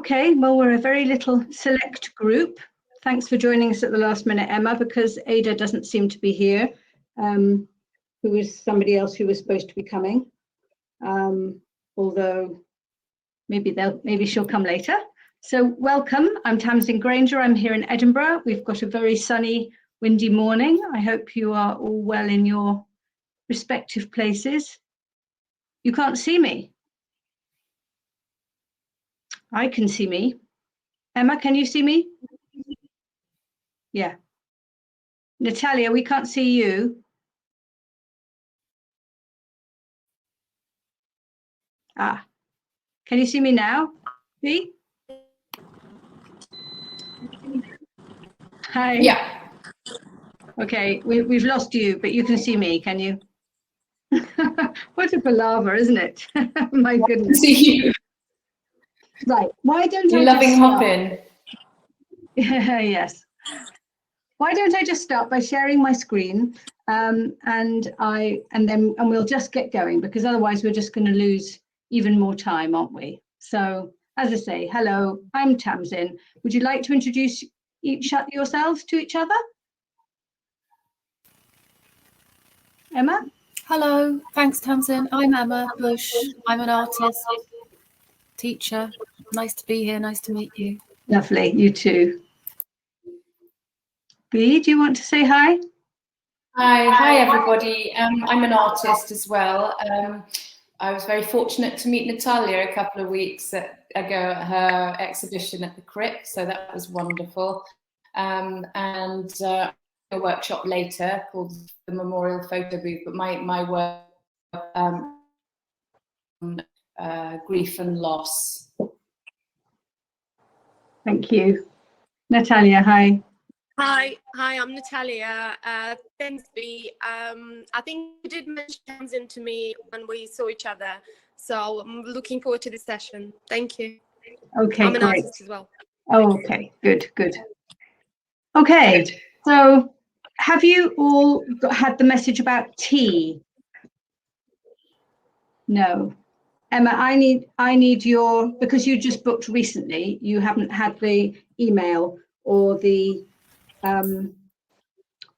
Okay, well, we're a very little select group. Thanks for joining us at the last minute, Emma, because Ada doesn't seem to be here, who is somebody else who was supposed to be coming. Although maybe she'll come later. So welcome, I'm Tamsin Grainger. I'm here in Edinburgh. We've got a very sunny, windy morning. I hope you are all well in your respective places. You can't see me. I can see me. Emma, can you see me? Yeah. Natalia, we can't see you. Ah, can you see me now? See? Hi. Yeah. Okay, we've lost you, but you can see me, can you? What a palaver, isn't it? My goodness. See you. Right, why don't You're I loving just hopping. Yes. Why don't I just start by sharing my screen, and we'll just get going, because otherwise we're just going to lose even more time, aren't we? So, as I say, hello, I'm Tamsin. Would you like to introduce yourselves to each other? Emma? Hello, thanks Tamsin. I'm Emma Bush. I'm an artist, teacher. Nice to be here, nice to meet you. Lovely, you too. Bea, do you want to say hi? Hi everybody. I'm an artist as well. I was very fortunate to meet Natalia a couple of weeks ago at her exhibition at the Crypt, so that was wonderful. And a workshop later called the Memorial Photo Booth, but my work grief and loss. Thank you. Natalia, hi. Hi, I'm Natalia. Thanks, Bea. I think you did mention Tamsin to me when we saw each other, so I'm looking forward to this session. Thank you. Okay, I'm an great. artist as well. Oh, okay, good. Okay, so have you all had the message about tea? No. Emma, I need your, because you just booked recently, you haven't had the email or the,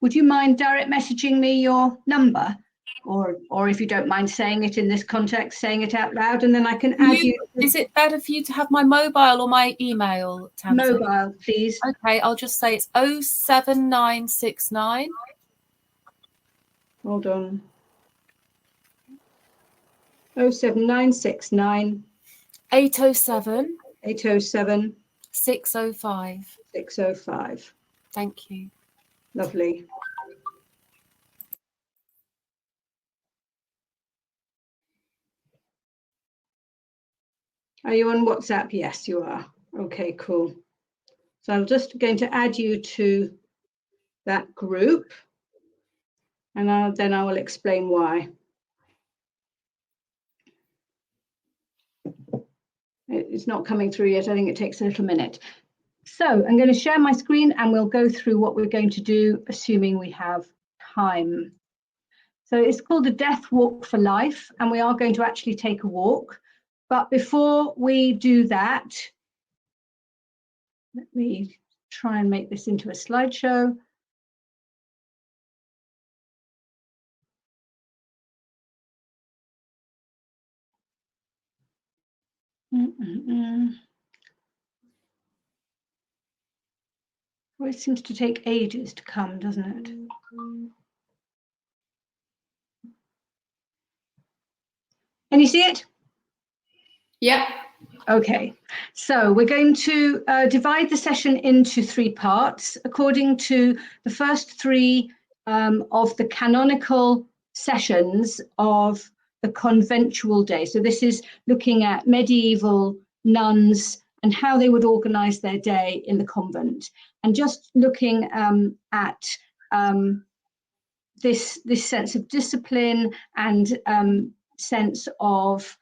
would you mind direct messaging me your number? Or if you don't mind saying it in this context, saying it out loud, and then I can add you. Is it better for you to have my mobile or my email, Tamsin? Mobile, please. Okay, I'll just say it's 07969. Hold on. 07969 807 807 605. 605. Thank you. Lovely. Are you on WhatsApp? Yes, you are. Okay, cool. So I'm just going to add you to that group, and then I will explain why. It's not coming through yet. I think it takes a little minute. So I'm going to share my screen and we'll go through what we're going to do, assuming we have time. So it's called a Death Walk for Life, and we are going to actually take a walk. But before we do that, let me try and make this into a slideshow. Well, it seems to take ages to come, doesn't it? Can you see it? Yeah. Okay, so we're going to divide the session into 3 parts according to the first 3 of the canonical sessions of the conventual day. So this is looking at medieval nuns and how they would organize their day in the convent, and just looking at this sense of discipline and sense of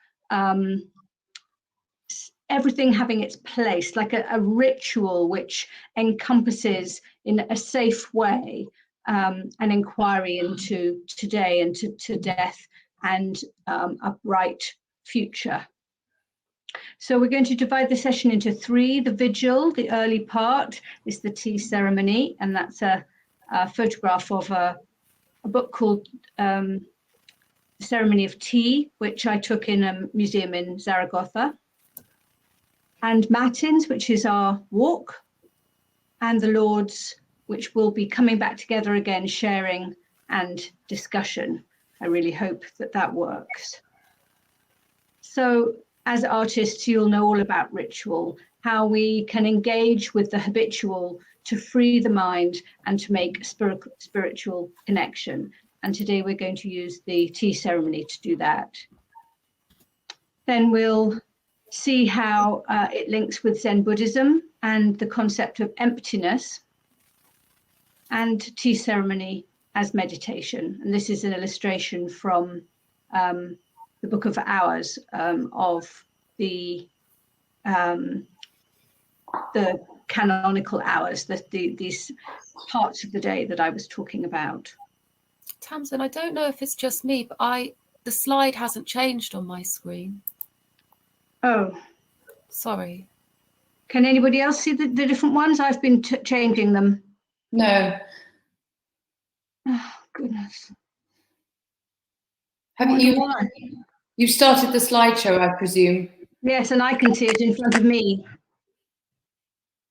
everything having its place, like a ritual which encompasses in a safe way an inquiry into today and to death and a bright future. So we're going to divide the session into three. The vigil, the early part, is the tea ceremony, and that's a photograph of a book called The Ceremony of Tea, which I took in a museum in Zaragoza. And Matins, which is our walk, and the Lords, which will be coming back together again, sharing and discussion. I really hope that that works. So as artists, you'll know all about ritual, how we can engage with the habitual to free the mind and to make spiritual connection. And today we're going to use the tea ceremony to do that. Then we'll see how it links with Zen Buddhism and the concept of emptiness, and tea ceremony as meditation. And this is an illustration from the Book of Hours of the canonical hours, these parts of the day that I was talking about. Tamsin, I don't know if it's just me, but the slide hasn't changed on my screen. Oh, sorry. Can anybody else see the different ones? I've been changing them. No. Oh, goodness. Have you started the slideshow, I presume? Yes, and I can see it in front of me.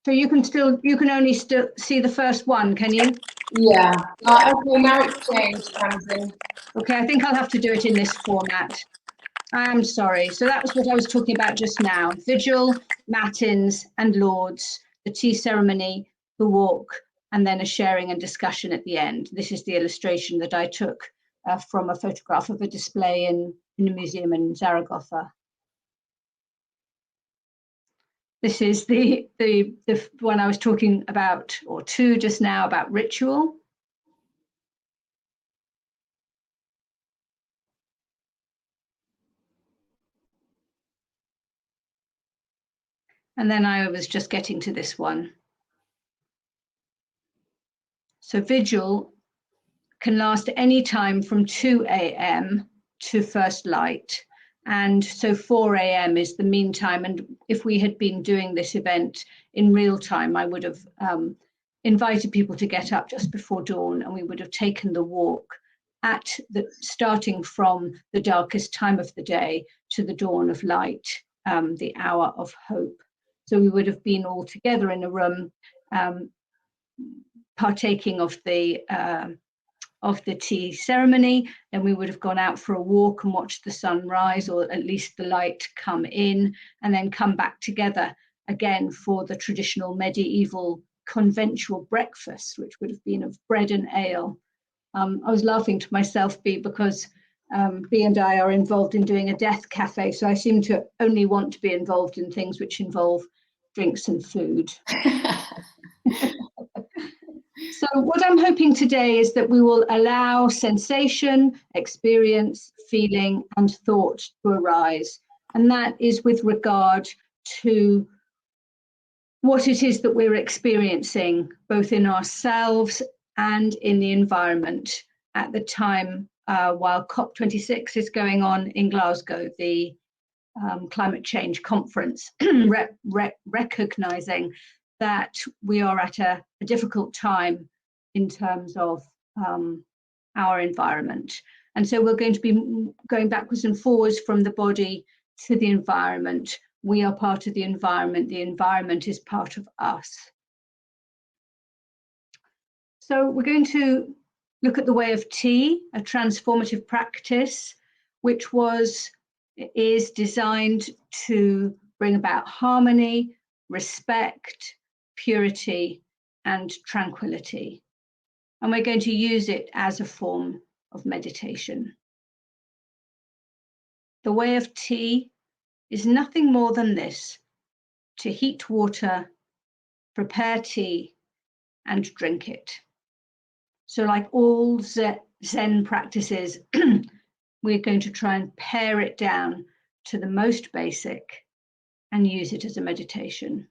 So you can only still see the first one, can you? Yeah. Okay, now it's changed, Tamsin. Okay, I think I'll have to do it in this format. I'm sorry. So that was what I was talking about just now. Vigil, Matins and Lords, the tea ceremony, the walk, and then a sharing and discussion at the end. This is the illustration that I took from a photograph of a display in a museum in Zaragoza. This is the one I was talking about, or two just now, about ritual. And then I was just getting to this one. So vigil can last any time from 2 a.m. to first light. And so 4 a.m. is the mean time. And if we had been doing this event in real time, I would have invited people to get up just before dawn, and we would have taken the walk starting from the darkest time of the day to the dawn of light, the hour of hope. So we would have been all together in a room, partaking of the tea ceremony. Then we would have gone out for a walk and watched the sun rise, or at least the light come in, and then come back together again for the traditional medieval conventual breakfast, which would have been of bread and ale. I was laughing to myself, because B and I are involved in doing a death cafe, so I seem to only want to be involved in things which involve drinks and food. So what I'm hoping today is that we will allow sensation, experience, feeling, and thought to arise. And that is with regard to what it is that we're experiencing, both in ourselves and in the environment at the time while COP26 is going on in Glasgow, the climate change conference, recognizing that we are at a difficult time in terms of our environment. And so we're going to be going backwards and forwards from the body to the environment. We are part of the environment is part of us. So we're going to look at the way of tea, a transformative practice, which is designed to bring about harmony, respect, purity, and tranquility. And we're going to use it as a form of meditation. The way of tea is nothing more than this: to heat water, prepare tea, and drink it. So like all Zen practices, we're going to try and pare it down to the most basic and use it as a meditation.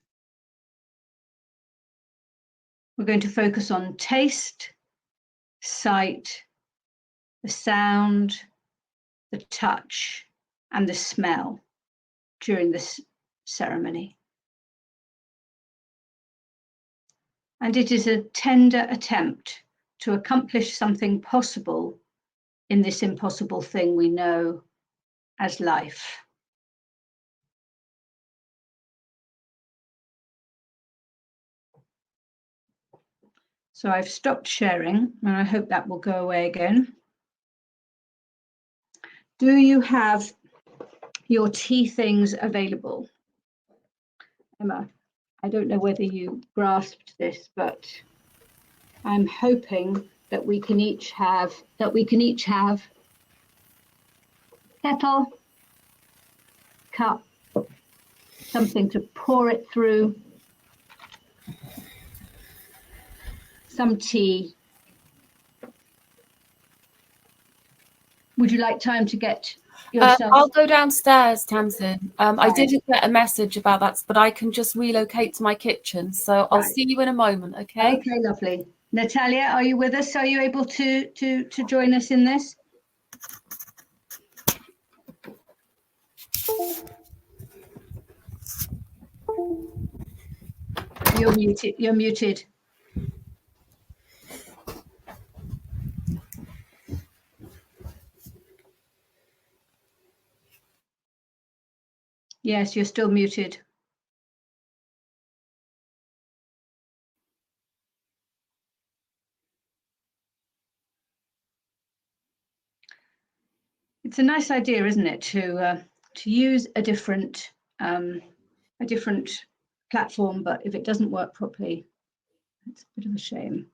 We're going to focus on taste, sight, the sound, the touch, and the smell during this ceremony. And it is a tender attempt to accomplish something possible in this impossible thing we know as life. So I've stopped sharing, and I hope that will go away again. Do you have your tea things available? Emma, I don't know whether you grasped this, but I'm hoping that we can each have kettle, cup, something to pour it through, some tea. Would you like time to get yourself? I'll go downstairs, Tamsin. I Right. didn't get a message about that, but I can just relocate to my kitchen. So I'll Right. see you in a moment, okay? Okay, lovely. Natalia, are you with us? Are you able to join us in this? You're muted. You're muted. Yes, you're still muted. It's a nice idea, isn't it, to use a different platform, but if it doesn't work properly, it's a bit of a shame.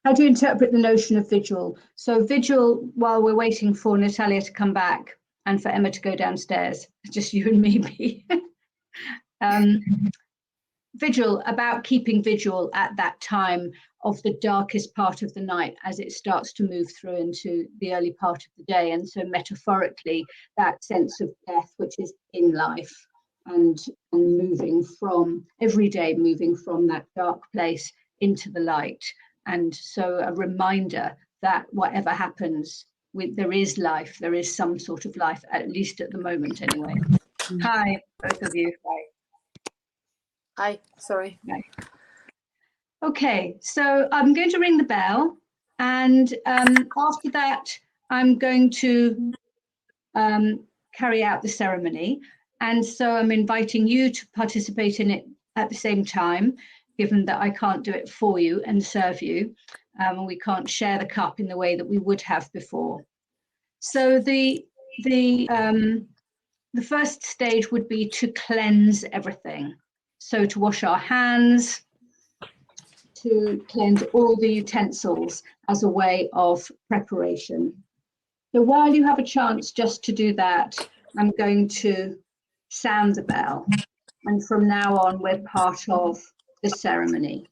How do you interpret the notion of vigil? So vigil, while we're waiting for Natalia to come back and for Emma to go downstairs, just you and me. Vigil, about keeping vigil at that time of the darkest part of the night as it starts to move through into the early part of the day. And so metaphorically, that sense of death, which is in life, and moving from every day, moving from that dark place into the light. And so a reminder that whatever happens, there is life, there is some sort of life, at least at the moment anyway. Hi, both of you. Hi. Hi, sorry. Okay, so I'm going to ring the bell, and after that, I'm going to carry out the ceremony. And so I'm inviting you to participate in it at the same time, given that I can't do it for you and serve you, and we can't share the cup in the way that we would have before. So the first stage would be to cleanse everything. So to wash our hands, to cleanse all the utensils as a way of preparation. So while you have a chance just to do that, I'm going to sound the bell. And from now on, we're part of the ceremony.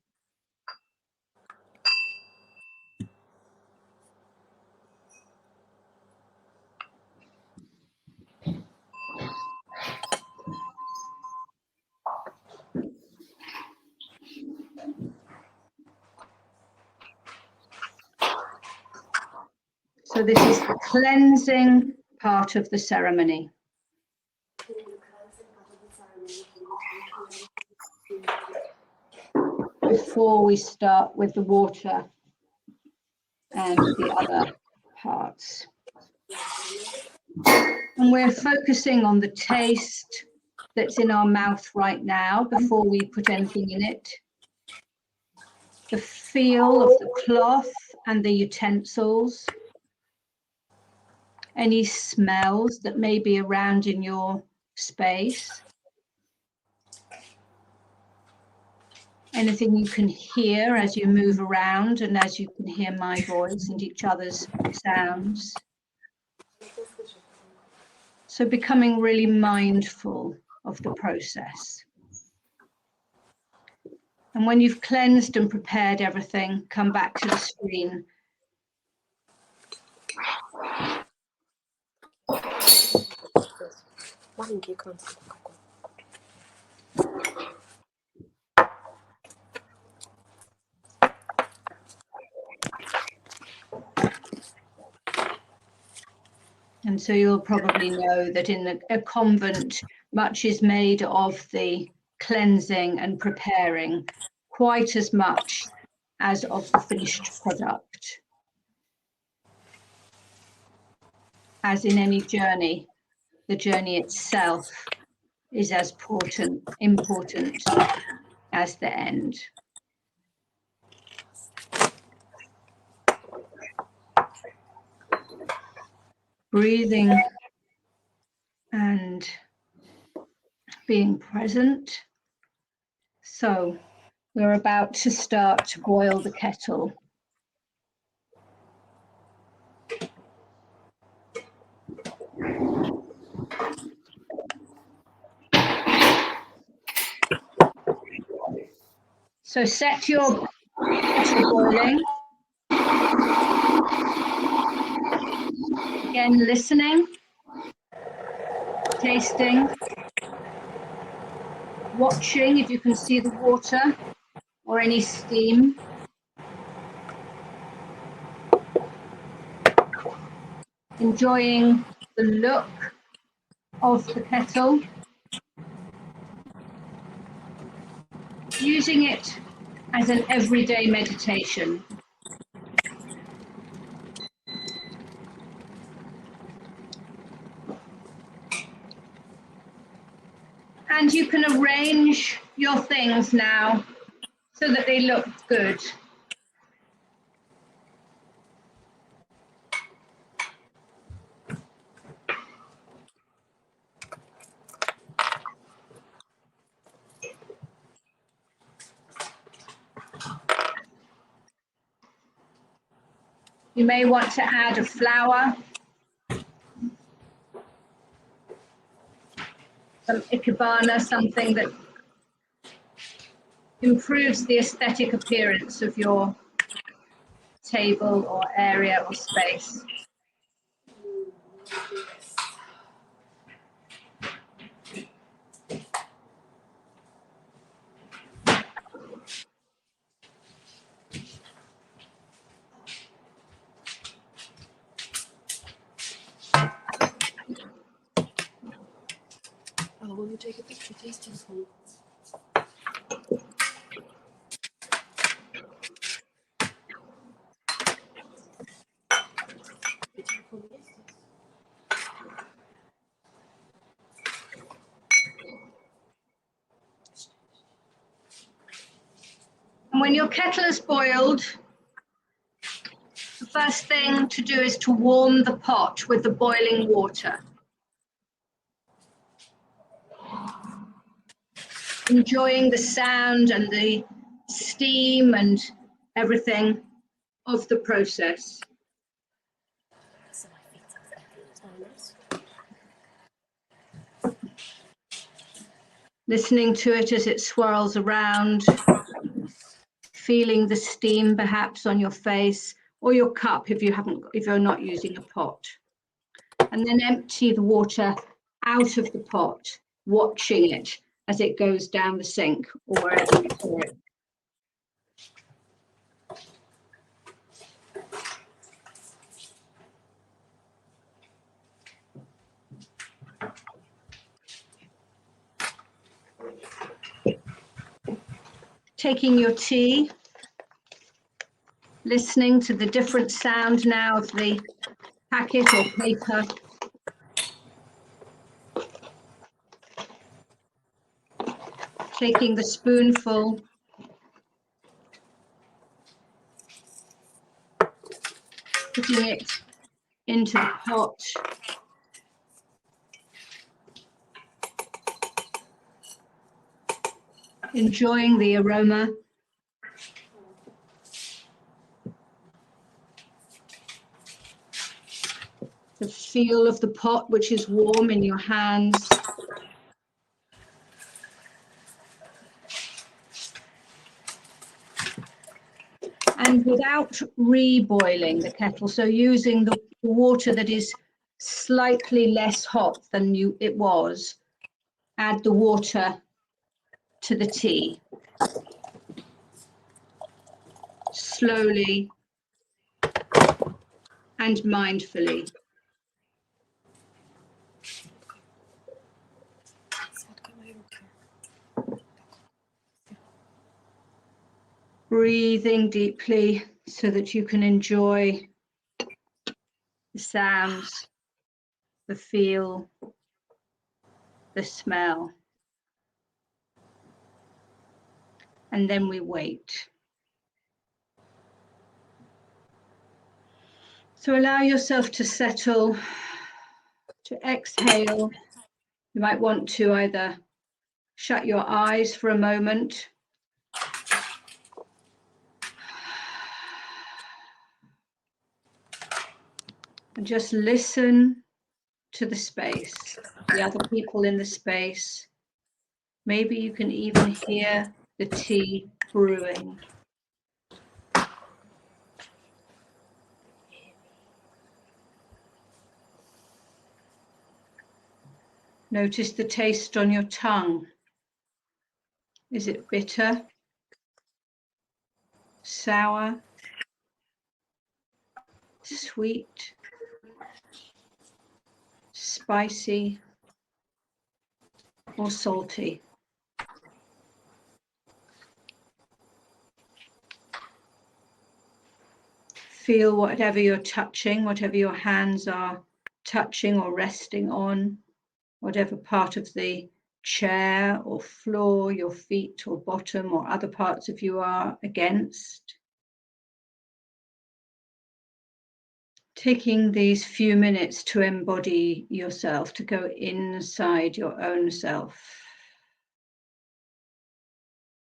So this is the cleansing part of the ceremony. Before we start with the water and the other parts. And we're focusing on the taste that's in our mouth right now before we put anything in it. The feel of the cloth and the utensils. Any smells that may be around in your space. Anything you can hear as you move around and as you can hear my voice and each other's sounds. So becoming really mindful of the process. And when you've cleansed and prepared everything, come back to the screen. And so you'll probably know that in a convent, much is made of the cleansing and preparing, quite as much as of the finished product. As in any journey, the journey itself is as important as the end. Breathing and being present. So we're about to start to boil the kettle. So set your kettle boiling. Again, listening, tasting, watching if you can see the water or any steam. Enjoying the look of the kettle. Using it as an everyday meditation. And you can arrange your things now so that they look good. You may want to add a flower, some ikebana, something that improves the aesthetic appearance of your table or area or space. Oh, will you take a picture, please, Tamsin? And when your kettle is boiled, the first thing to do is to warm the pot with the boiling water. Enjoying the sound and the steam and everything of the process. Listening to it as it swirls around, feeling the steam perhaps on your face or your cup if you're not using a pot. And then empty the water out of the pot, watching it as it goes down the sink or wherever you pour it. Taking your tea, listening to the different sound now of the packet or paper. Taking the spoonful. Putting it into the pot. Enjoying the aroma. The feel of the pot, which is warm in your hands. And without reboiling the kettle, so using the water that is slightly less hot than it was, add the water to the tea. Slowly and mindfully. breathing deeply so that you can enjoy the sounds, the feel, the smell. And then we wait. So allow yourself to settle, to exhale. You might want to either shut your eyes for a moment and just listen to the space, the other people in the space. Maybe you can even hear the tea brewing. Notice the taste on your tongue. Is it bitter, sour, sweet, spicy, or salty? Feel whatever you're touching, whatever your hands are touching or resting on, whatever part of the chair or floor, your feet or bottom or other parts of you are against. Taking these few minutes to embody yourself, to go inside your own self.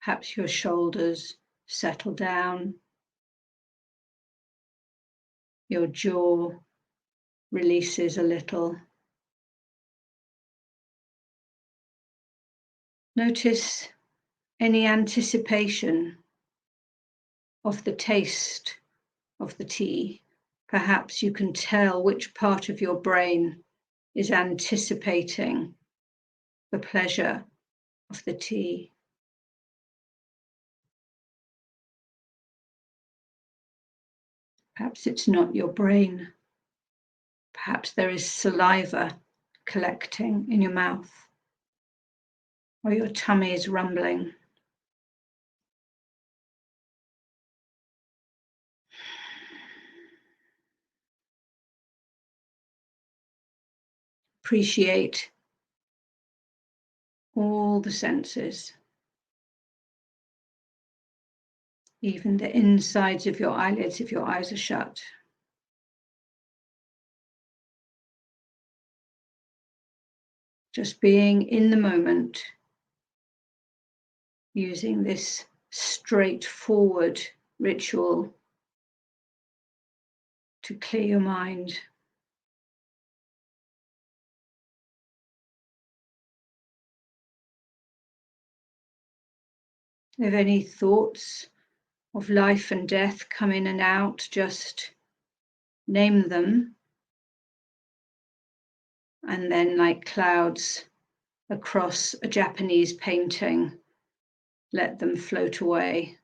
Perhaps your shoulders settle down, your jaw releases a little. Notice any anticipation of the taste of the tea. Perhaps you can tell which part of your brain is anticipating the pleasure of the tea. Perhaps it's not your brain. Perhaps there is saliva collecting in your mouth, or your tummy is rumbling. Appreciate all the senses, even the insides of your eyelids if your eyes are shut. Just being in the moment, using this straightforward ritual to clear your mind. If any thoughts of life and death come in and out, just name them. And then, like clouds across a Japanese painting, let them float away.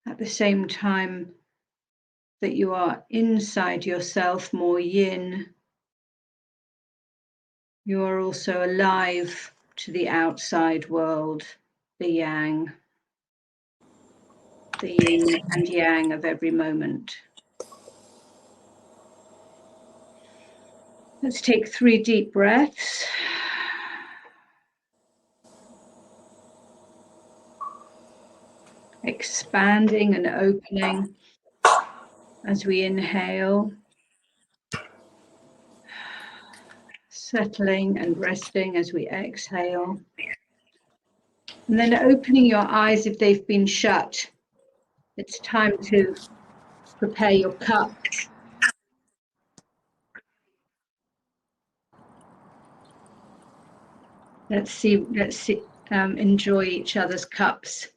At the same time that you are inside yourself, more yin, you are also alive to the outside world, the yang, the yin and yang of every moment. Let's take 3 deep breaths. Expanding and opening as we inhale. Settling and resting as we exhale. And then opening your eyes if they've been shut. It's time to prepare your cup. Let's enjoy each other's cups.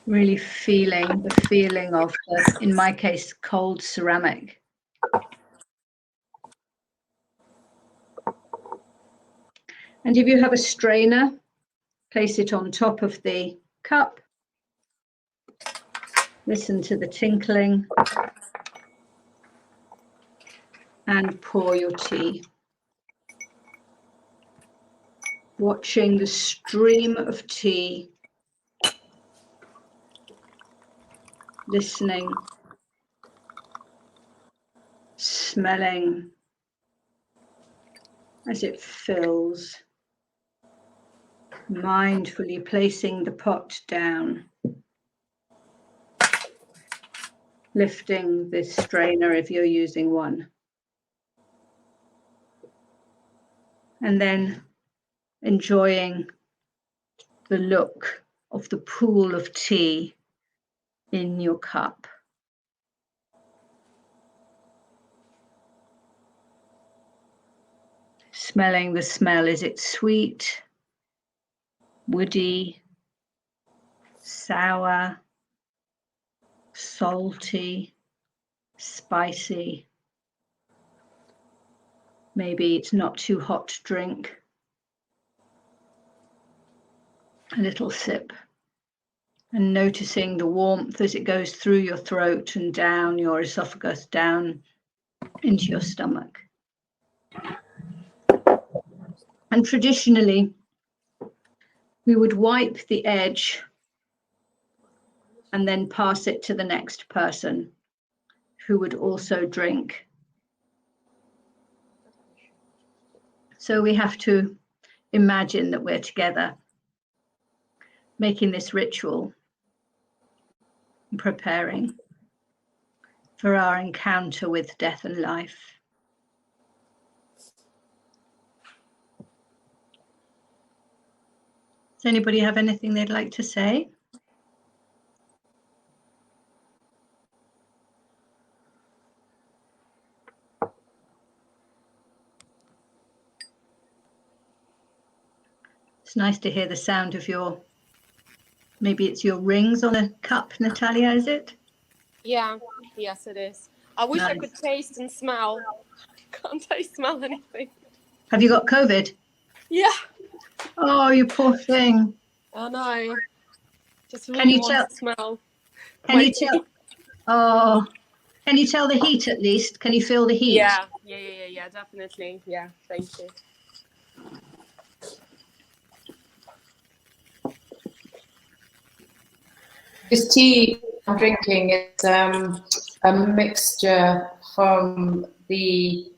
Really feeling the feeling of, in my case, cold ceramic. And if you have a strainer, Place it on top of the cup. Listen to the tinkling and pour your tea. Watching the stream of tea, listening, smelling as it fills, mindfully placing the pot down, lifting the strainer if you're using one, and then enjoying the look of the pool of tea in your cup. Smelling the smell. Is it sweet, woody, sour, salty, spicy? Maybe it's not too hot to drink. A little sip. And noticing the warmth as it goes through your throat and down your esophagus, down into your stomach. And traditionally, we would wipe the edge and then pass it to the next person who would also drink. So we have to imagine that we're together, making this ritual, preparing for our encounter with death and life. Does anybody have anything they'd like to say? It's nice to hear the sound of your, maybe it's your rings on a cup, Natalia, is it? Yeah, yes, it is. I wish I Nice. could taste and smell. Can't taste, smell anything. Have you got COVID? Yeah, Oh, you poor thing. I know. Just Can really you want tell? to smell. Can you tell? Oh, can you tell the heat at least? Can you feel the heat? Yeah, definitely. Yeah, thank you. This tea I'm drinking is a mixture from the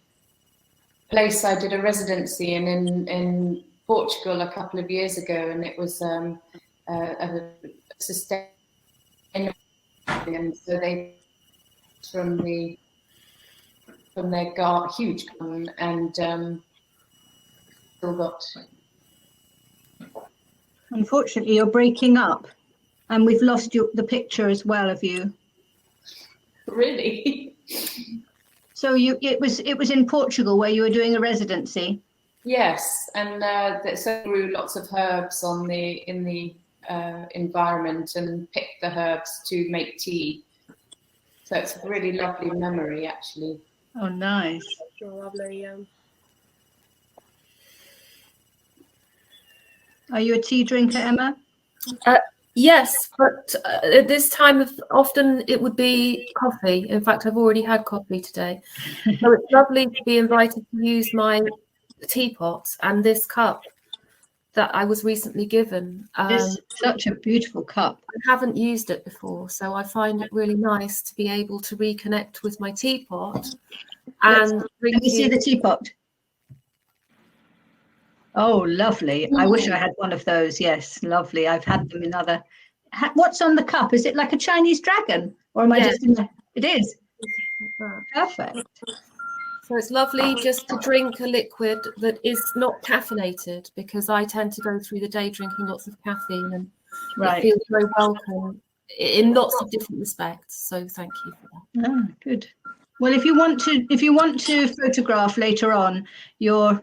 place I did a residency in Portugal a couple of years ago, and it was a sustainably, and so they from their huge garden, and still got. Unfortunately, you're breaking up, and we've lost the picture as well of you. Really? So it was in Portugal where you were doing a residency. Yes, and so grew lots of herbs in the environment and picked the herbs to make tea. So it's a really lovely memory, actually. Oh, nice. Oh, lovely. Are you a tea drinker, Emma? Yes, but at this time of often it would be coffee. In fact, I've already had coffee today. So it's lovely to be invited to use my teapot and this cup that I was recently given. It's such a beautiful cup. I haven't used it before, so I find it really nice to be able to reconnect with my teapot and Can you see the teapot? Oh, lovely. I wish I had one of those. Yes, lovely. I've had them in other. What's on the cup? Is it like a Chinese dragon? Or am I just in the... It is. Perfect. So it's lovely just to drink a liquid that is not caffeinated, because I tend to go through the day drinking lots of caffeine, and it feels very welcome in lots of different respects. So thank you for that. Ah, good. Well, if you want to photograph later on your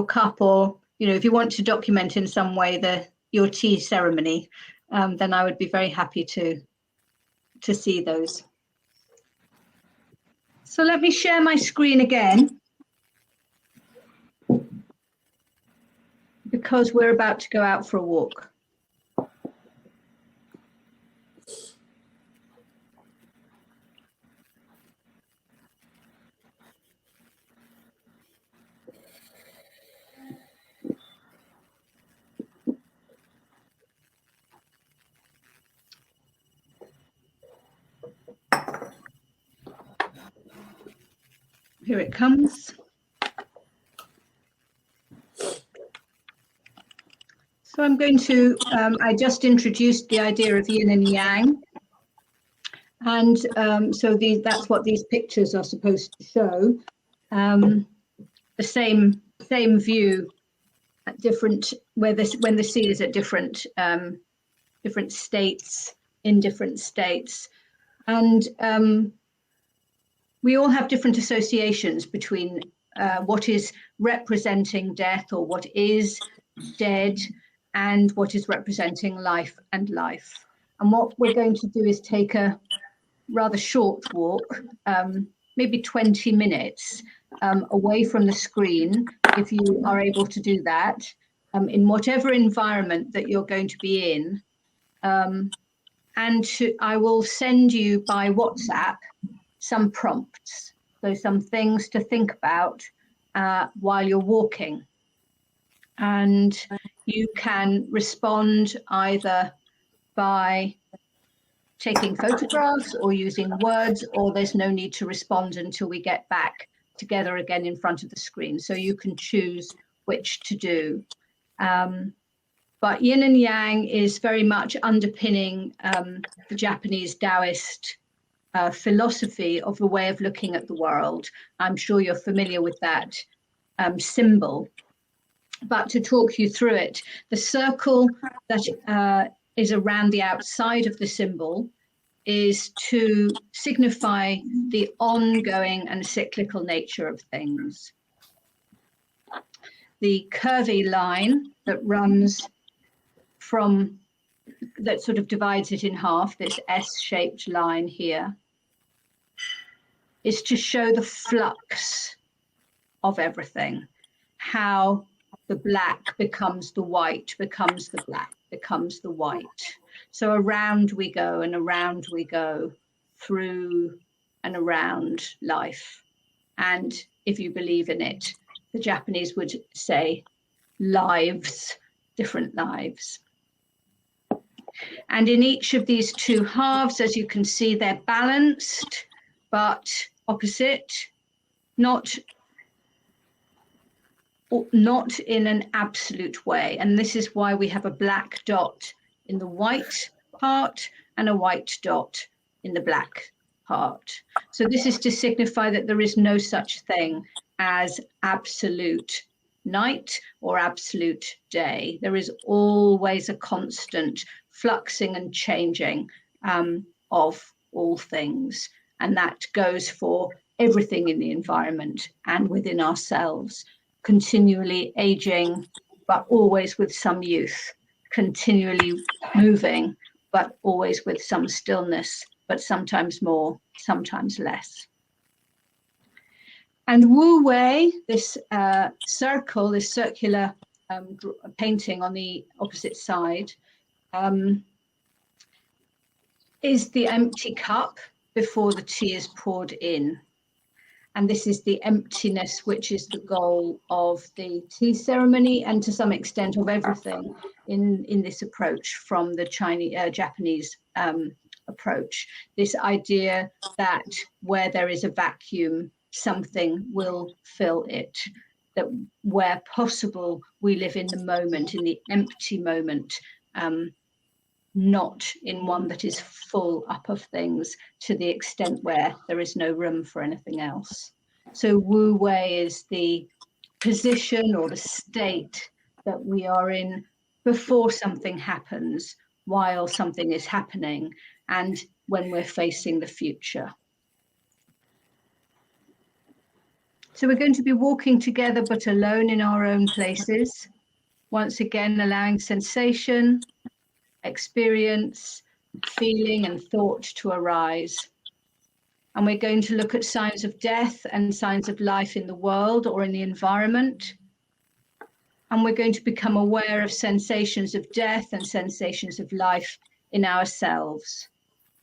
cup, or if you want to document in some way your tea ceremony, then I would be very happy to see those. So let me share my screen again, because we're about to go out for a walk. Here it comes. So I'm going to, I just introduced the idea of yin and yang. And so that's what these pictures are supposed to show. The same view at different, when the sea is at different states, in different states. And we all have different associations between what is representing death or what is dead and what is representing life and life. And what we're going to do is take a rather short walk, maybe 20 minutes away from the screen, if you are able to do that, in whatever environment that you're going to be in. I will send you by WhatsApp some prompts, so some things to think about while you're walking. And you can respond either by taking photographs or using words, or there's no need to respond until we get back together again in front of the screen. So you can choose which to do. But yin and yang is very much underpinning the Japanese Taoist philosophy of the way of looking at the world. I'm sure you're familiar with that symbol. But to talk you through it, the circle that is around the outside of the symbol is to signify the ongoing and cyclical nature of things. The curvy line that runs from, that sort of divides it in half, this S-shaped line here, is to show the flux of everything, how the black becomes the white, becomes the black, becomes the white. So around we go and around we go, through and around life. And if you believe in it, the Japanese would say lives, different lives. And in each of these two halves, as you can see, they're balanced, but opposite, not in an absolute way. And this is why we have a black dot in the white part and a white dot in the black part. So this is to signify that there is no such thing as absolute night or absolute day. There is always a constant fluxing and changing of all things. And that goes for everything in the environment and within ourselves. Continually aging, but always with some youth, continually moving, but always with some stillness, but sometimes more, sometimes less. And Wu Wei, this circle, this circular painting on the opposite side, is the empty cup before the tea is poured in. And this is the emptiness, which is the goal of the tea ceremony and to some extent of everything in this approach from the Japanese approach. This idea that where there is a vacuum, something will fill it, that where possible, we live in the moment, in the empty moment, not in one that is full up of things to the extent where there is no room for anything else. So Wu Wei is the position or the state that we are in before something happens, while something is happening, and when we're facing the future. So we're going to be walking together, but alone in our own places. Once again, allowing sensation, experience, feeling and thought to arise. And we're going to look at signs of death and signs of life in the world or in the environment. and we're going to become aware of sensations of death and sensations of life in ourselves,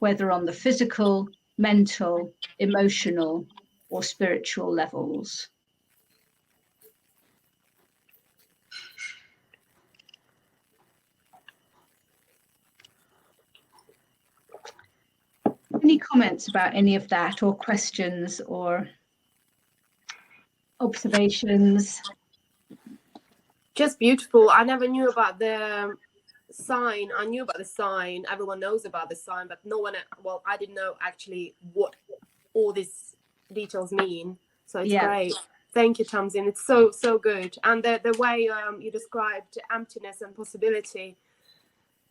whether on the physical, mental, emotional, or spiritual levels. Any comments about any of that, or questions or observations? Just beautiful. I never knew about the sign. I knew about the sign. Everyone knows about the sign, but no one, well, I didn't know actually what all these details mean. So it's great. Thank you, Tamsin. It's so, so good. And the way you described emptiness and possibility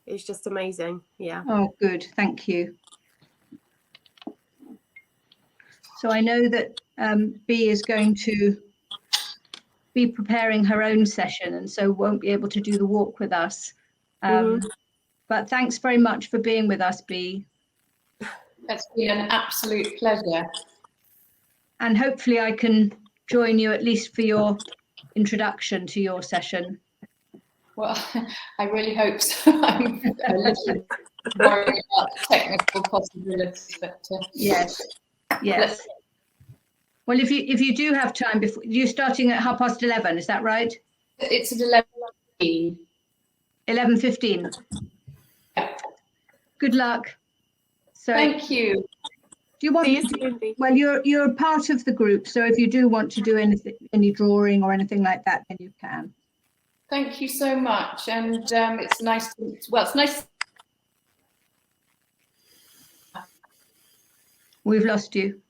is just amazing. Yeah. Oh, good. Thank you. So I know that B is going to be preparing her own session, and so won't be able to do the walk with us. But thanks very much for being with us, B. It's been an absolute pleasure. And hopefully I can join you at least for your introduction to your session. Well, I really hope so. I'm a little worried about the technical possibilities, but yes. Well, if you do have time, before you're starting at 11:30, is that right? It's at 11:15. 11:15. Yeah. Good luck. So thank you. Do you want to, well, you're part of the group, so if you do want to do any drawing or anything like that, then you can. Thank you so much, and it's nice. It's nice. We've lost you.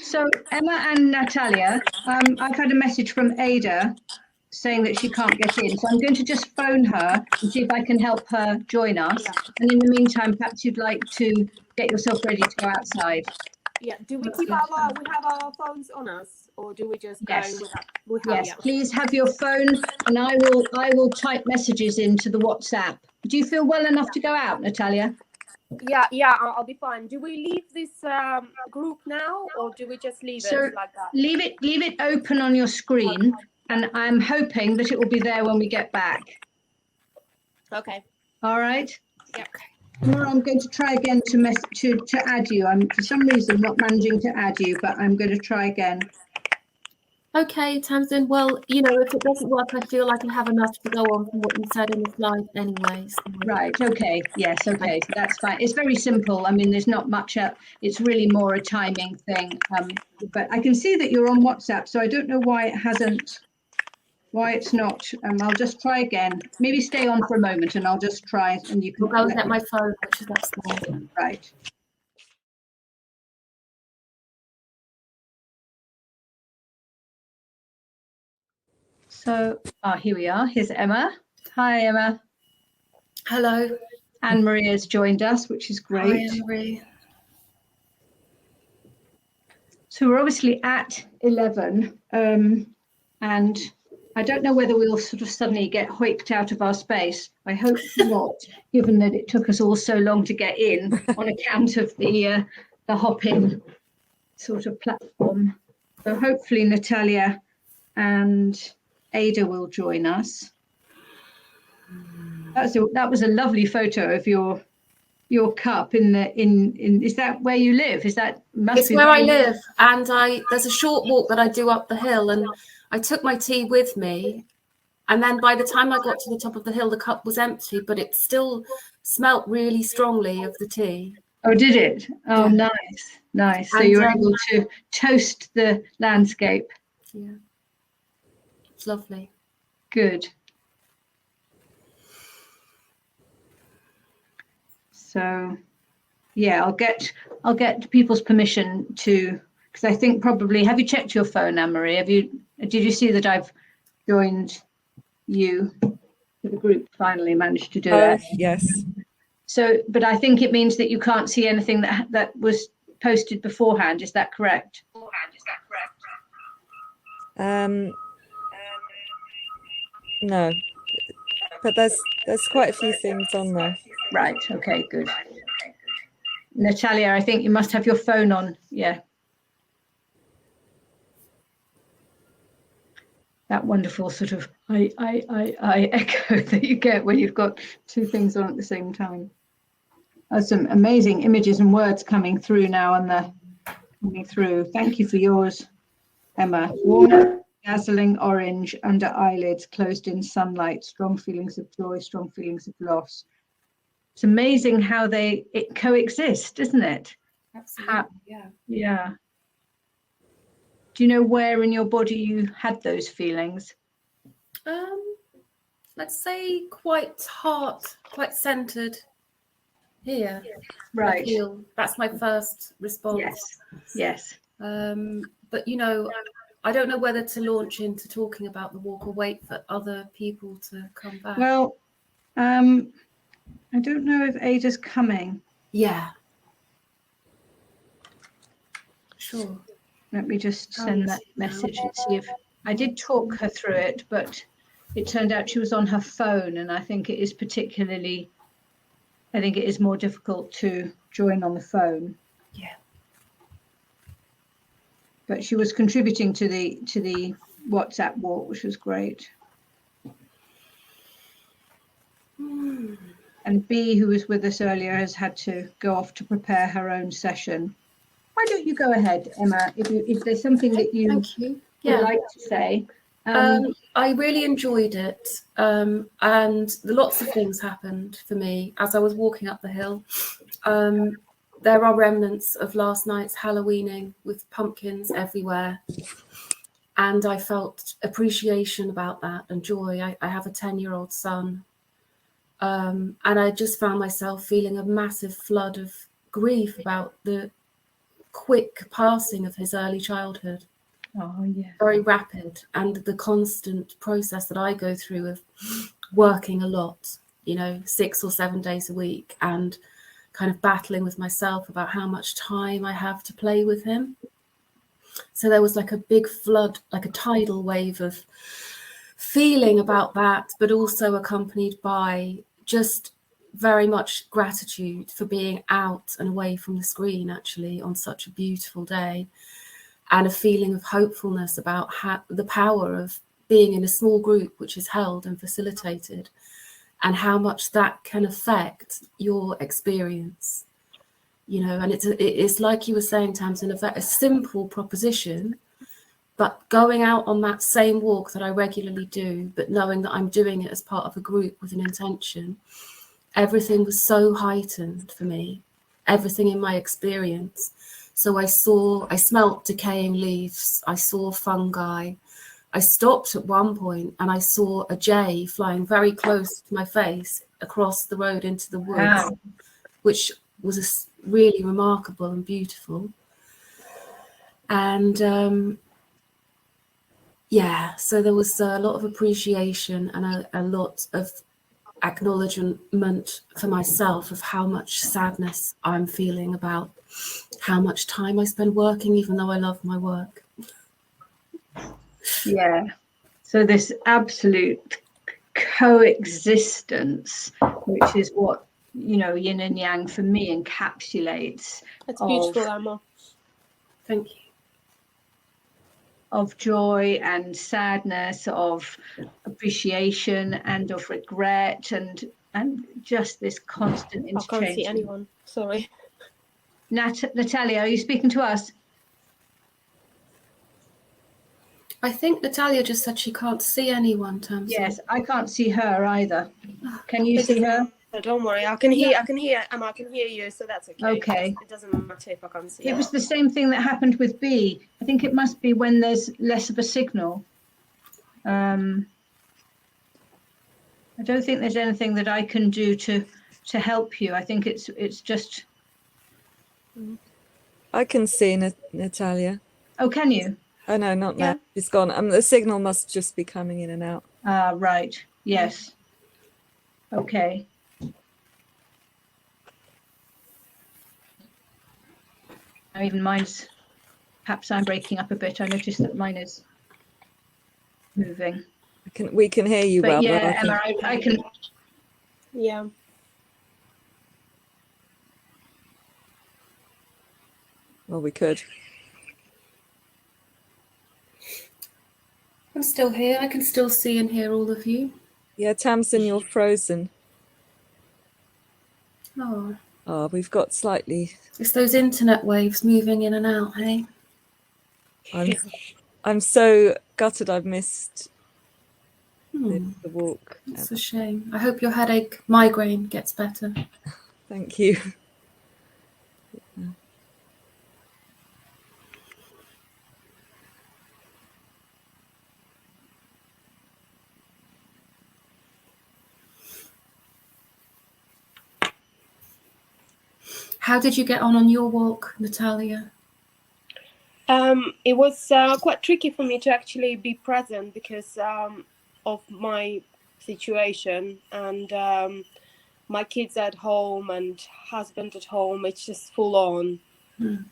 So Emma and Natalia, I've had a message from Ada saying that she can't get in. So I'm going to just phone her and see if I can help her join us. And in the meantime, perhaps you'd like to get yourself ready to go outside. Yeah. Do we keep we have our phones on us, or do we just go? Yes. Please have your phone, and I will type messages into the WhatsApp. Do you feel well enough to go out, Natalia? Yeah, I'll be fine. Do we leave this group now, or do we just leave it like that? Leave it open on your screen, and I'm hoping that it will be there when we get back. Okay. All right. Yeah. Well, I'm going to try again to add you. I'm for some reason not managing to add you, but I'm going to try again. Okay, Tamsin. Well, if it doesn't work, I feel like I have enough to go on from what you said in the slide anyway. So. Right. Okay. Yes. Okay. So that's fine. It's very simple. I mean, there's not much. It's really more a timing thing. But I can see that you're on WhatsApp, so I don't know why it's not. I'll just try again. Maybe stay on for a moment, and I'll just try, and you can. I'll go and get my phone, which is upstairs. Right. So, here we are. Here's Emma. Hi, Emma. Hello. Anne-Marie has joined us, which is great. Hi, Anne-Marie. So we're obviously at 11, and I don't know whether we'll sort of suddenly get hoiked out of our space. I hope not, given that it took us all so long to get in on account of the hop-in sort of platform. So hopefully Natalia and Ada will join us. That was a lovely photo of your cup in is that where you live? It's where I live, and there's a short walk that I do up the hill, and I took my tea with me, and then by the time I got to the top of the hill, the cup was empty, but it still smelt really strongly of the tea. Oh, did it? Oh, yeah. Nice. So you were able to toast the landscape. Yeah, it's lovely. Good. So, yeah, I'll get people's permission to, because I think probably, have you checked your phone, Anne-Marie? Did you see that I've joined you to the group? Finally managed to do it. Yes. So, but I think it means that you can't see anything that was posted beforehand. Is that correct? No, but there's quite a few things on there. Right. Okay. Good. Natalia, I think you must have your phone on. Yeah. that wonderful sort of I echo that you get when you've got two things on at the same time. There's some amazing images and words coming through now coming through. Thank you for yours, Emma. Warm, dazzling orange under eyelids, closed in sunlight, strong feelings of joy, strong feelings of loss. It's amazing how it coexist, isn't it? Absolutely, yeah. Yeah. Do you know where in your body you had those feelings? Let's say quite centered here. Right. I feel that's my first response. Yes. But you know, I don't know whether to launch into talking about the walk or wait for other people to come back. Well, I don't know if Ada's coming. Yeah. Sure. Let me just send that message and see if I did talk her through it, but it turned out she was on her phone, and I think it is more difficult to join on the phone. Yeah. But she was contributing to the WhatsApp walk, which was great. And B, who was with us earlier, has had to go off to prepare her own session. Why don't you go ahead, Emma, if there's something that you would like to say. I really enjoyed it, and lots of things happened for me as I was walking up the hill. There are remnants of last night's Halloweening with pumpkins everywhere, and I felt appreciation about that and joy. I have a 10-year-old son, and I just found myself feeling a massive flood of grief about the quick passing of his early childhood. Oh, yeah. Very rapid, and the constant process that I go through of working a lot, 6 or 7 days a week, and kind of battling with myself about how much time I have to play with him. So there was like a big flood, like a tidal wave of feeling about that, but also accompanied by just very much gratitude for being out and away from the screen, actually, on such a beautiful day, and a feeling of hopefulness about the power of being in a small group which is held and facilitated, and how much that can affect your experience. And it's like you were saying, Tamsin, a simple proposition, but going out on that same walk that I regularly do, but knowing that I'm doing it as part of a group with an intention, everything was so heightened for me, everything in my experience. So I smelt decaying leaves, I saw fungi. I stopped at one point and I saw a jay flying very close to my face across the road into the woods, wow, which was really remarkable and beautiful. And so there was a lot of appreciation and a lot of acknowledgement for myself of how much sadness I'm feeling about how much time I spend working, even though I love my work. Yeah. So this absolute coexistence, which is what, yin and yang for me encapsulates. That's beautiful, Emma. Thank you. Of joy and sadness, of appreciation and of regret, and just this constant interchange. I can't see anyone. Sorry. Natalia, are you speaking to us? I think Natalia just said she can't see anyone, Tamsin. Yes, I can't see her either. Can you see her? Don't worry, I can hear Emma, I can hear you, so that's okay. Okay. It doesn't matter if I can't see. It was the same thing that happened with B. I think it must be when there's less of a signal. I don't think there's anything that I can do to help you. I think it's just. I can see Natalia. Oh, can you? Oh no, not now. She's gone. The signal must just be coming in and out. Right. Yes. Okay. Even mine's, perhaps I'm breaking up a bit. I noticed that mine is moving. We can hear you well. Yeah, Emma, I can. Yeah. Well, we could. I'm still here. I can still see and hear all of you. Yeah, Tamsin, you're frozen. Oh, Oh, we've got slightly. it's those internet waves moving in and out, hey? I'm so gutted I've missed the walk. It's a shame. I hope your headache, migraine gets better. Thank you. How did you get on your walk, Natalia? It was quite tricky for me to actually be present because of my situation and my kids at home and husband at home. It's just full on.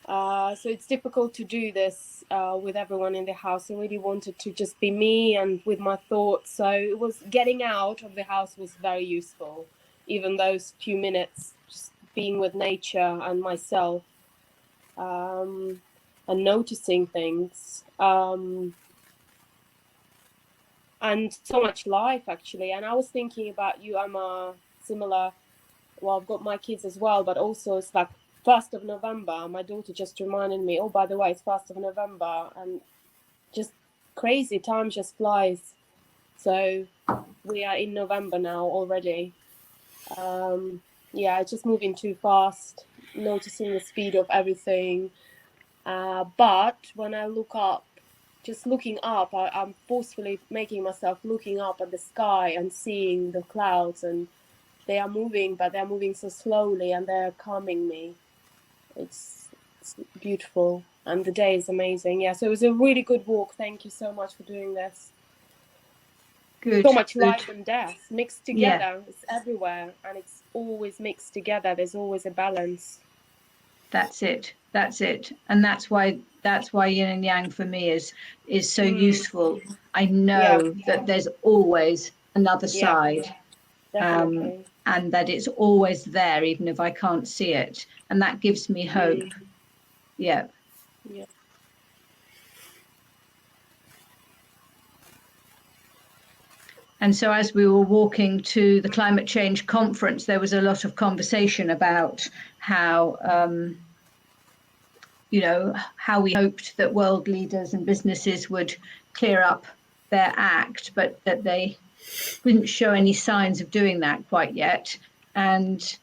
So it's difficult to do this with everyone in the house. I really wanted to just be me and with my thoughts. So it was getting out of the house was very useful. Even those few minutes, just being with nature and myself. And noticing things and so much life actually. And I was thinking about you, Emma, similar. Well, I've got my kids as well, but also it's like 1st of November. My daughter just reminded me, oh, by the way, it's 1st of November, and just crazy, time just flies. So we are in November now already. Yeah, it's just moving too fast, noticing the speed of everything. But when I look up, just looking up, I'm forcefully making myself looking up at the sky and seeing the clouds, and they are moving, but they're moving so slowly and they're calming me. It's beautiful, and the day is amazing. Yeah, so it was a really good walk. Thank you so much for doing this. Good. So much good. life and death mixed together. It's everywhere, and it's always mixed together. There's always a balance. That's it. And that's why yin and yang for me is so useful. I know that there's always another side. Definitely. And that it's always there, even if I can't see it. And that gives me hope. Yeah. And so as we were walking to the climate change conference, there was a lot of conversation about how, how we hoped that world leaders and businesses would clear up their act, but that they didn't show any signs of doing that quite yet. And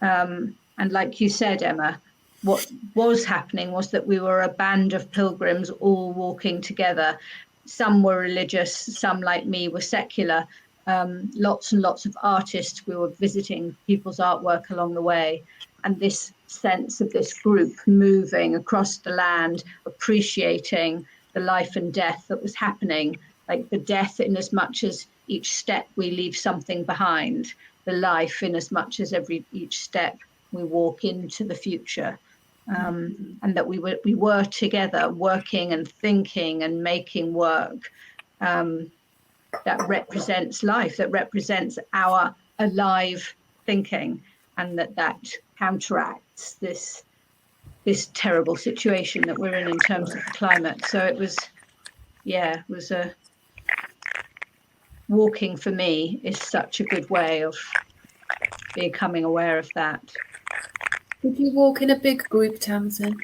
like you said, Emma, what was happening was that we were a band of pilgrims all walking together. Some were religious, some like me were secular. Lots and lots of artists. We were visiting people's artwork along the way. And this sense of this group moving across the land, appreciating the life and death that was happening, like the death in as much as each step we leave something behind, the life in as much as each step we walk into the future. And that we were together working and thinking and making work that represents life, that represents our alive thinking, and that counteracts this terrible situation that we're in terms of the climate. So it was a walking for me is such a good way of becoming aware of that. Did you walk in a big group, Tamsin?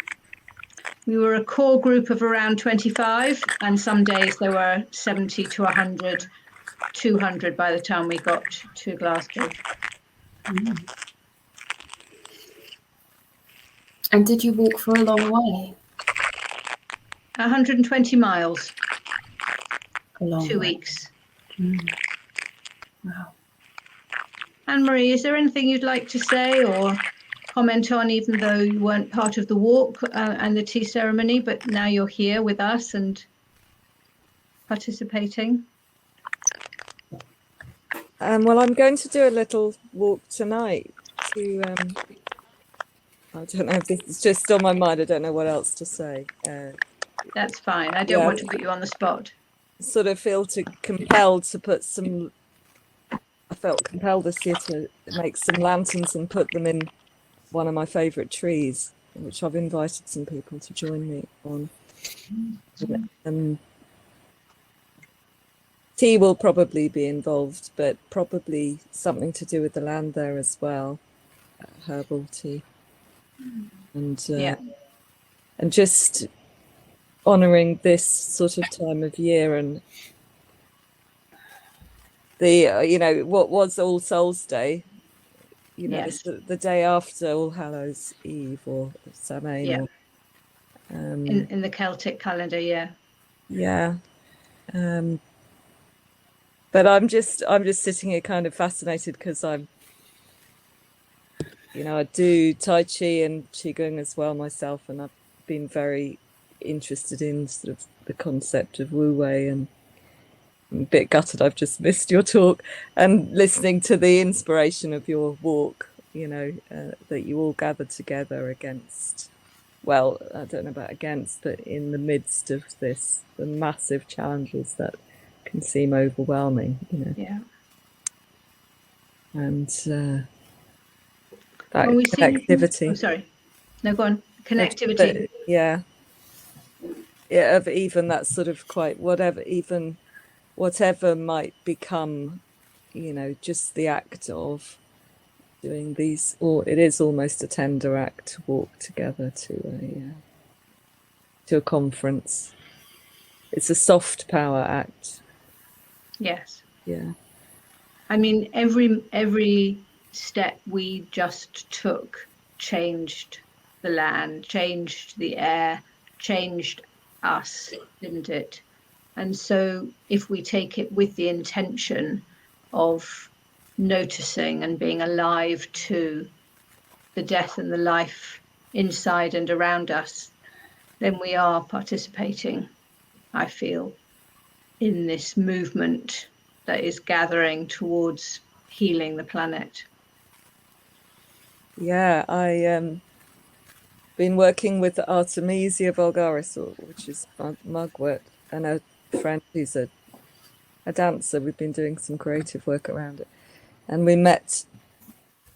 We were a core group of around 25, and some days there were 70 to 100, 200 by the time we got to Glasgow. And did you walk for a long way? 120 miles. A long 2 way. weeks. Wow. Anne-Marie, is there anything you'd like to say or comment on, even though you weren't part of the walk and the tea ceremony, but now you're here with us and participating? Well, I'm going to do a little walk tonight to, I don't know if this is just on my mind. I don't know what else to say. That's fine. I don't want to put you on the spot. Sort of compelled to put some, I felt compelled this year to make some lanterns and put them in one of my favourite trees, which I've invited some people to join me on. tea will probably be involved, but probably something to do with the land there as well, herbal tea, and just honouring this sort of time of year, and the what was All Souls Day, Yes. the day after All Hallows Eve or Samhain, Yeah. or, in the Celtic calendar, but I'm just sitting here kind of fascinated because I do Tai Chi and Qigong as well myself, and I've been very interested in sort of the concept of Wu Wei, and I'm a bit gutted I've just missed your talk, and listening to the inspiration of your walk, that you all gathered together against, well, I don't know about against, but in the midst of the massive challenges that can seem overwhelming, and that connectivity. Oh, sorry. No, go on. Connectivity. Yeah, of even that sort of quite whatever might become, just the act of doing these, or it is almost a tender act to walk together to a conference. It's a soft power act. Yes. Yeah. I mean, every step we just took changed the land, changed the air, changed us, didn't it? And so if we take it with the intention of noticing and being alive to the death and the life inside and around us, then we are participating, I feel, in this movement that is gathering towards healing the planet. Yeah, I been working with Artemisia vulgaris, which is mugwort, and a friend who's a dancer. We've been doing some creative work around it, and we met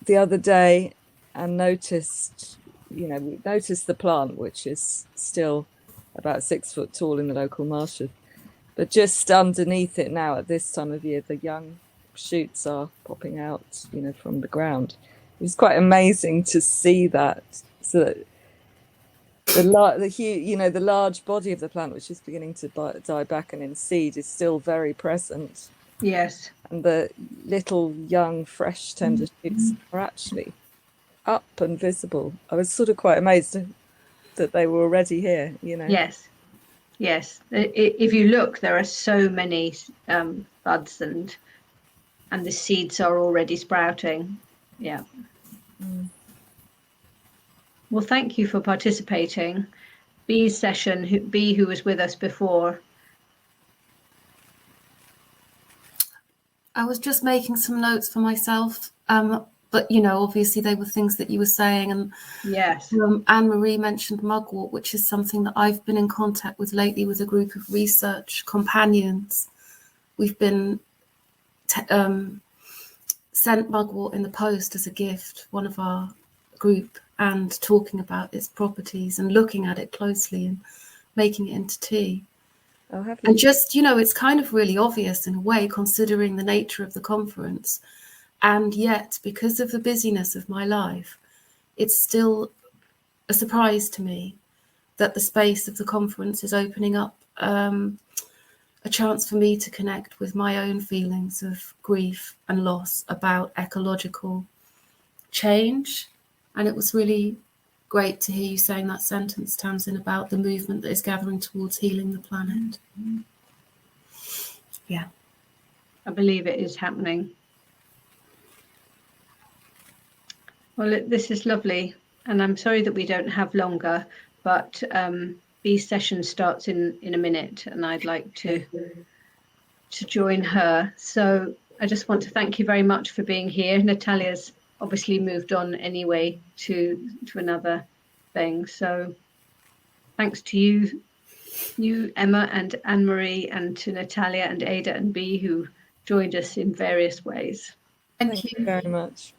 the other day and noticed the plant, which is still about 6 foot tall in the local marshes, but just underneath it now at this time of year, the young shoots are popping out, from the ground. It's quite amazing to see that. So that the large body of the plant, which is beginning to die back and in seed, is still very present. Yes. And the little young, fresh, tender shoots are actually up and visible. I was sort of quite amazed that they were already here, Yes. If you look, there are so many buds, and the seeds are already sprouting. Yeah. Well, thank you for participating. Bee's session, who was with us before. I was just making some notes for myself, but obviously they were things that you were saying, and yes, Anne-Marie mentioned mugwort, which is something that I've been in contact with lately with a group of research companions. We've been sent mugwort in the post as a gift, one of our group, and talking about its properties and looking at it closely and making it into tea. And just, it's kind of really obvious in a way, considering the nature of the conference. And yet, because of the busyness of my life, it's still a surprise to me that the space of the conference is opening up a chance for me to connect with my own feelings of grief and loss about ecological change. And it was really great to hear you saying that sentence, Tamsin, about the movement that is gathering towards healing the planet. Yeah. I believe it is happening. Well, this is lovely, and I'm sorry that we don't have longer, but Bee's session starts in a minute, and I'd like to join her. So I just want to thank you very much for being here. Natalia's obviously moved on anyway to another thing. So thanks to you, Emma and Anne-Marie, and to Natalia and Ada and Bee, who joined us in various ways. Thank you very much.